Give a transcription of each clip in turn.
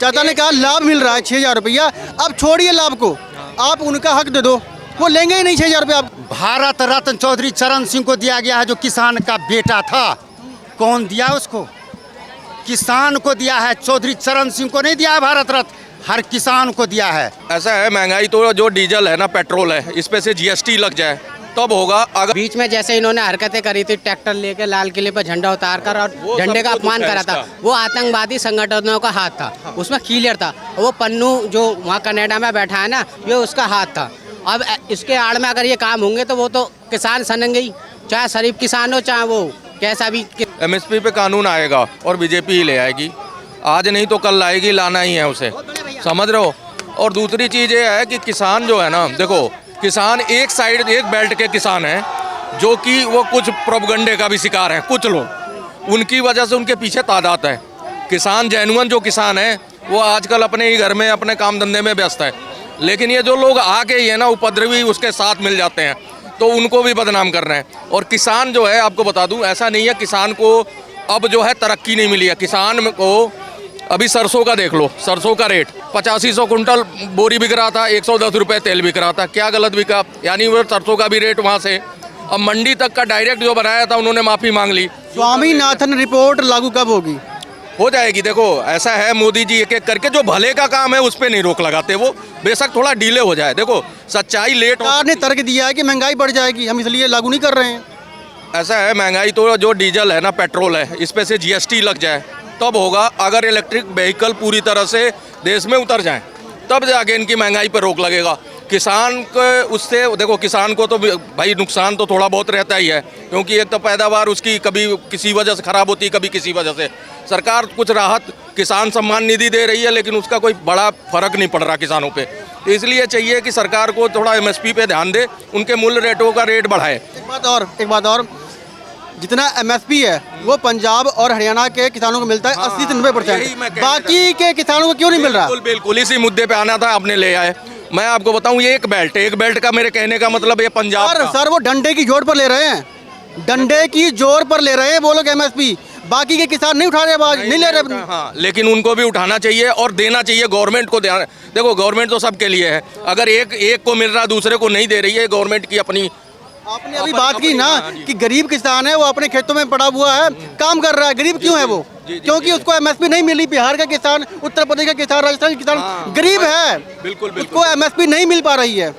चाचा ने कहा लाभ मिल रहा है 6,000 रुपया, अब छोड़िए लाभ को, आप उनका हक दे दो, वो लेंगे ही नहीं 6,000 रुपया। आप भारत रत्न चौधरी चरण सिंह को दिया गया है, जो किसान का बेटा था। कौन दिया उसको? किसान को दिया है, चौधरी चरण सिंह को नहीं दिया है भारत रत्न, हर किसान को दिया है। ऐसा है, महंगाई तो जो डीजल है ना, पेट्रोल है, इस पे से जीएसटी लग जाए तब होगा। अगर बीच में जैसे इन्होंने हरकतें करी थी, ट्रैक्टर लेके लाल किले पर झंडा उतार कर और झंडे का अपमान करा था, वो आतंकवादी संगठनों का हाथ था, उसमें क्लियर था। वो पन्नू जो वहाँ कनाडा में बैठा है ना, ये उसका हाथ था। अब इसके आड़ में अगर ये काम होंगे तो वो तो किसान सनेंगे ही, चाहे शरीफ किसान हो चाहे वो कैसा भी। एमएसपी पे कानून आएगा और बीजेपी ही ले आएगी, आज नहीं तो कल लाएगी, लाना ही है उसे, समझ रहे हो। और दूसरी चीज़ ये है कि किसान जो है ना, देखो किसान एक साइड एक बेल्ट के किसान हैं जो कि वो कुछ प्रोपगंडे का भी शिकार हैं, कुछ लोग उनकी वजह से उनके पीछे तादाद है। किसान जेन्युइन जो किसान है वो आजकल अपने ही घर में अपने काम धंधे में व्यस्त है, लेकिन ये जो लोग आके ये ना उपद्रवी उसके साथ मिल जाते हैं तो उनको भी बदनाम कर रहे हैं। और किसान जो है, आपको बता दूं, ऐसा नहीं है किसान को अब जो है तरक्की नहीं मिली है। किसान को अभी सरसों का देख लो, सरसों का रेट 8500 कुंटल बोरी बिक रहा था, 110 रुपये तेल बिक रहा था, क्या गलत बिका? यानी वो सरसों का भी रेट वहाँ से अब मंडी तक का डायरेक्ट जो बनाया था उन्होंने माफ़ी मांग ली। स्वामीनाथन रिपोर्ट लागू कब होगी? हो जाएगी। देखो ऐसा है, मोदी जी एक एक करके जो भले का काम है उस पर नहीं रोक लगाते, वो बेशक थोड़ा डिले हो जाए। देखो सच्चाई लेट सरकार ने तर्क दिया है कि महंगाई बढ़ जाएगी, हम इसलिए लागू नहीं कर रहे हैं। ऐसा है, महंगाई तो जो डीजल है ना, पेट्रोल है, इस पे से जीएसटी लग जाए तब होगा। अगर इलेक्ट्रिक व्हीकल पूरी तरह से देश में उतर जाएं तब जाके इनकी महंगाई पर रोक लगेगा। किसान को उससे देखो, किसान को तो भाई नुकसान तो थोड़ा बहुत रहता ही है, क्योंकि एक तो पैदावार उसकी कभी किसी वजह से ख़राब होती है, कभी किसी वजह से। सरकार कुछ राहत किसान सम्मान निधि दे रही है, लेकिन उसका कोई बड़ा फर्क नहीं पड़ रहा किसानों पे। इसलिए चाहिए कि सरकार को थोड़ा एमएसपी पे ध्यान दे, उनके मूल्य रेटों का रेट बढ़ाए। एक बात और, जितना एमएसपी है वो पंजाब और हरियाणा के किसानों को मिलता है 80 से 90%, बाकी के किसानों को क्यों नहीं मिल रहा? बिल्कुल इसी मुद्दे पे आना था, आपने ले आए। मैं आपको बताऊं, ये एक बेल्ट का मेरे कहने का मतलब ये पंजाब सर वो डंडे की जोर पर ले रहे हैं, डंडे की जोर पर ले रहे हैं वो लोग एमएसपी, बाकी के किसान नहीं उठा रहे, नहीं ले रहे। हाँ, लेकिन उनको भी उठाना चाहिए और देना चाहिए गवर्नमेंट को। ध्यान देखो, गवर्नमेंट तो सबके लिए है, अगर एक को मिल रहा दूसरे को नहीं दे रही है, गवर्नमेंट की अपनी। आपने अभी बात की ना कि गरीब किसान है, वो अपने खेतों में पड़ा हुआ है, काम कर रहा है। गरीब क्यों है वो? क्योंकि उसको एमएसपी नहीं मिली। बिहार का किसान, उत्तर प्रदेश का किसान, राजस्थान का किसान गरीब है, बिल्कुल उसको एमएसपी नहीं मिल पा रही है।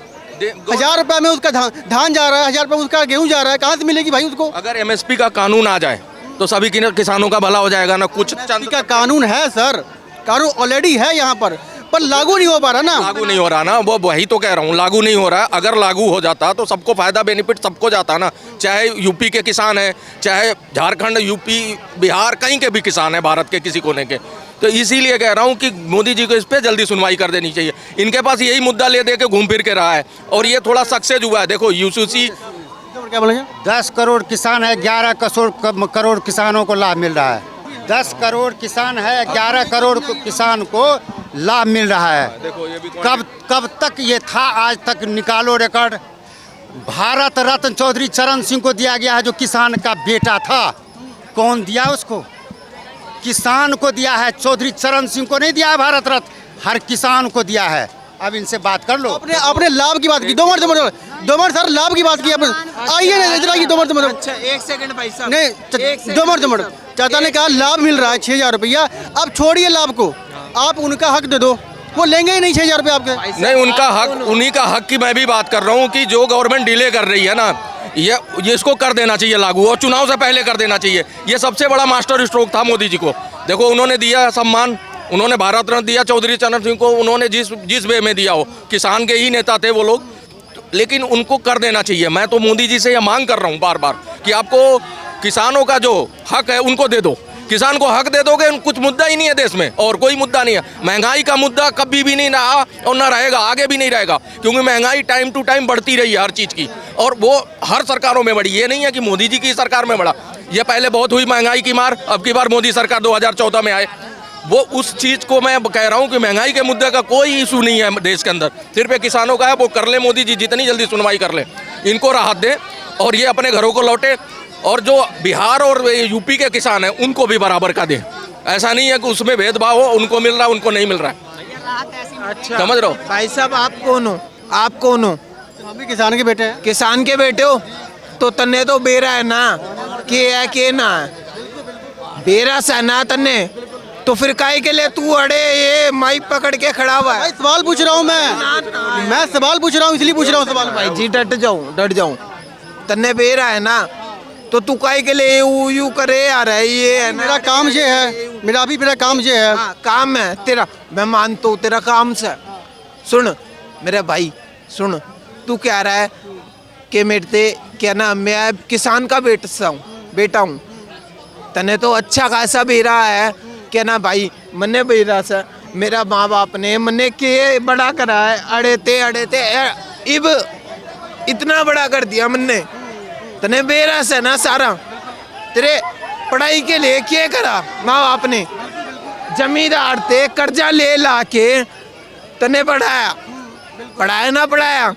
1000 रुपये में उसका धान जा रहा है, 1000 रुपये में उसका गेहूं जा रहा है, कहाँ से मिलेगी भाई उसको? अगर एमएसपी का कानून आ जाए तो सभी किसानों का भला हो जाएगा ना। कुछ चंद का कानून है सर, कानून ऑलरेडी है यहाँ पर लागू नहीं हो पा रहा ना। लागू नहीं हो रहा ना, वो वही तो कह रहा हूँ, लागू नहीं हो रहा। अगर लागू हो जाता तो सबको फायदा, बेनिफिट सबको जाता ना। चाहे यूपी के किसान है, चाहे झारखंड, यूपी, बिहार, कहीं के भी किसान है भारत के किसी कोने के। तो इसीलिए कह रहा हूँ कि मोदी जी को इस पर जल्दी सुनवाई कर देनी चाहिए। इनके पास यही मुद्दा ले दे के घूम फिर के रहा है और ये थोड़ा सक्सेस हुआ है। देखो यूसीसी क्या बोलेंगे, 10 करोड़ किसान है, 11 करोड़ किसानों को लाभ मिल रहा है। 10 करोड़ किसान है, 11 करोड़ किसान को लाभ मिल रहा है। देखो ये भी कब तक ये था, आज तक निकालो रिकॉर्ड। भारत रत्न चौधरी चरण सिंह को दिया गया है, जो किसान का बेटा था। कौन दिया उसको? किसान को दिया है, चौधरी चरण सिंह को नहीं दिया है भारत रत्न, हर किसान को दिया है। अब इनसे बात कर लो। आपने लाभ की बात की, 2 मिनट सर, लाभ की बात की आपने। आइए ना इधर आइए, 2 मिनट। अच्छा 1 सेकंड भाई साहब, नहीं 2 मिनट। चाचा ने कहा लाभ मिल रहा है 6,000 रुपया, अब छोड़िए लाभ को, आप उनका हक दे दो, वो लेंगे ही नहीं 6,000 रुपये आपके। नहीं, उनका हक, उन्हीं का हक की मैं भी बात कर रहा हूँ कि जो गवर्नमेंट डिले कर रही है ना, ये इसको कर देना चाहिए लागू, और चुनाव से पहले कर देना चाहिए। ये सबसे बड़ा मास्टर स्ट्रोक था मोदी जी को। देखो उन्होंने दिया सम्मान, उन्होंने भारत रत्न दिया चौधरी चरण सिंह को, उन्होंने जिस वे में दिया हो, किसान के ही नेता थे वो लोग, लेकिन उनको कर देना चाहिए। मैं तो मोदी जी से यह मांग कर रहा हूँ बार बार कि आपको किसानों का जो हक है उनको दे दो। किसान को हक दे दोगे, कुछ मुद्दा ही नहीं है देश में, और कोई मुद्दा नहीं है। महंगाई का मुद्दा कभी भी नहीं रहा और ना रहेगा, आगे भी नहीं रहेगा, क्योंकि महंगाई टाइम टू टाइम बढ़ती रही है हर चीज़ की, और वो हर सरकारों में बढ़ी। ये नहीं है कि मोदी जी की सरकार में बढ़ा, ये पहले बहुत हुई महंगाई की मार, अब की बार मोदी सरकार 2014 में आए। वो उस चीज़ को मैं कह रहा हूँ कि महंगाई के मुद्दे का कोई इशू नहीं है देश के अंदर, सिर्फ किसानों का है। वो कर ले मोदी जी, जितनी जल्दी सुनवाई कर ले, इनको राहत दें और ये अपने घरों को लौटे, और जो बिहार और यूपी के किसान हैं उनको भी बराबर का दें। ऐसा नहीं है कि उसमें भेदभाव हो, उनको मिल रहा है उनको नहीं मिल रहा है। अच्छा समझ रहे हो? भाई साहब आप कौन हो? आप कौन हो? हम भी किसान के बेटे हैं। किसान के बेटे हो तो तन्ने तो बेरा है ना के है के ना है बेरा सा ना तन्ने तो फिर काहे के लिए तू अड़े ये माइक पकड़ के खड़ा हुआ भाई है? सवाल पूछ रहा हूँ मैं सवाल पूछ रहा हूँ इसलिए पूछ रहा हूँ सवाल। भाई जी डट जाऊं तन्ने बेरा है ना तो तू काहे के लिए यू करे आ रहा है ये है ना मेरा काम ये है, मेरा काम ये है। हाँ, काम है तेरा, मैं मानता हूँ तेरा काम से। सुन मेरे भाई सुन, तू कह रहा है कि मेरे ते क्या ना मैं किसान का बेटा हूँ तने तो अच्छा खासा बेरा है क्या ना भाई। मन्ने बेरा से मेरा माँ बाप ने मन्ने के बड़ा करा है, अड़े ते इब इतना बड़ा कर दिया मन्ने तने बेरा से ना सारा। तेरे पढ़ाई के लिए क्या करा माँ बाप ने? जमींदार ते कर्जा ले ला के तने पढ़ाया ना पढ़ाया।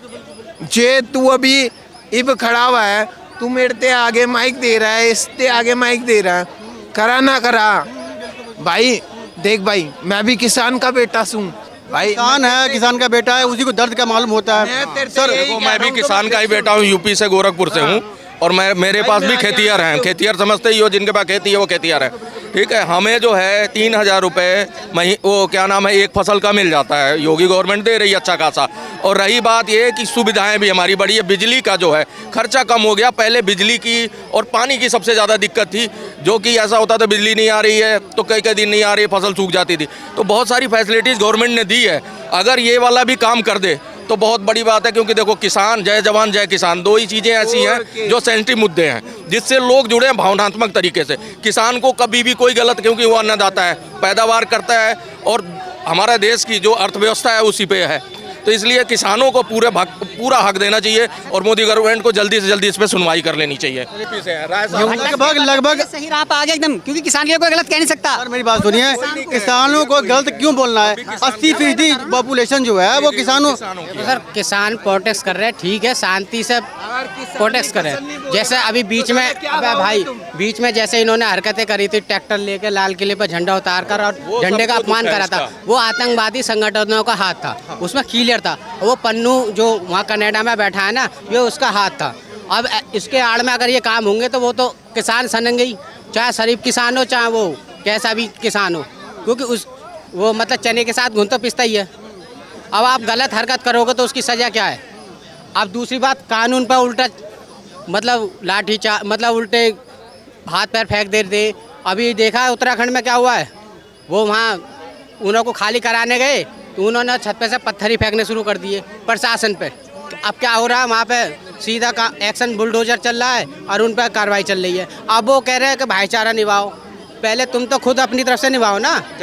जे तू अभी इब खड़ा हुआ है, तू मेरे ते आगे माइक दे रहा है, इसते आगे माइक दे रहा है, करा ना करा भाई। देख भाई मैं भी किसान का बेटा हूँ भाई। किसान का बेटा है, उसी को दर्द का मालूम होता है। सर देखो मैं भी किसान का ही बेटा हूँ, यूपी से गोरखपुर से हूँ और मेरे पास भी खेतियार हैं। खेतियार समझते ही हो, जिनके पास खेती है वो खेतियार है। ठीक है, हमें जो है 3,000 रुपये वो क्या नाम है एक फसल का मिल जाता है, योगी गवर्नमेंट दे रही है अच्छा खासा। और रही बात ये कि सुविधाएं भी हमारी बड़ी है, बिजली का जो है खर्चा कम हो गया। पहले बिजली की और पानी की सबसे ज़्यादा दिक्कत थी, जो कि ऐसा होता था बिजली नहीं आ रही है तो कई दिन नहीं आ रही, फसल सूख जाती थी। तो बहुत सारी फैसिलिटीज़ गवर्नमेंट ने दी है, अगर ये वाला भी काम कर दे तो बहुत बड़ी बात है। क्योंकि देखो किसान जय जवान जय किसान, दो ही चीज़ें ऐसी हैं जो सेंसिटिव मुद्दे हैं जिससे लोग जुड़े हैं भावनात्मक तरीके से। किसान को कभी भी कोई गलत, क्योंकि वो अन्नदाता है, पैदावार करता है और हमारा देश की जो अर्थव्यवस्था है उसी पे है। तो इसलिए किसानों को पूरा हक देना चाहिए और मोदी गवर्नमेंट को जल्दी से जल्दी इस पर सुनवाई कर लेनी चाहिए। लगभग सही राह पे आ गया एकदम, क्योंकि किसान के कोई गलत कह नहीं सकता। सर मेरी बात सुनिए, किसानों को गलत क्यों बोलना है? 80% पॉपुलेशन जो है वो किसानों। तो सर किसान प्रोटेस्ट कर रहे हैं, ठीक है, शांति से प्रोटेस्ट कर रहे हैं। जैसे अभी बीच में जैसे इन्होंने हरकतें करी थी, ट्रैक्टर लेके लाल किले पर झंडा उतार कर और झंडे का अपमान करा था, वो आतंकवादी संगठनों का हाथ था, उसमें क्लियर था। वो पन्नू जो वहाँ कनाडा में बैठा है ना, ये उसका हाथ था। अब इसके आड़ में अगर ये काम होंगे तो वो तो किसान सनेंगे ही, चाहे शरीफ किसान हो चाहे वो कैसा भी किसान हो, क्योंकि वो मतलब चने के साथ घुन तो पिसता ही है। अब आप गलत हरकत करोगे तो उसकी सज़ा क्या है? अब दूसरी बात, कानून पर उल्टा मतलब मतलब उल्टे हाथ पैर फेंक दे। अभी देखा है उत्तराखंड में क्या हुआ है, वो वहाँ उन्हों को खाली कराने गए तो उन्होंने छत पे से पत्थर ही फेंकने शुरू कर दिए प्रशासन पे। अब क्या हो रहा है वहाँ पे, सीधा का एक्शन बुलडोजर चल रहा है और उन पर कार्रवाई चल रही है। अब वो कह रहे हैं कि भाईचारा निभाओ, पहले तुम तो खुद अपनी तरफ से निभाओ ना।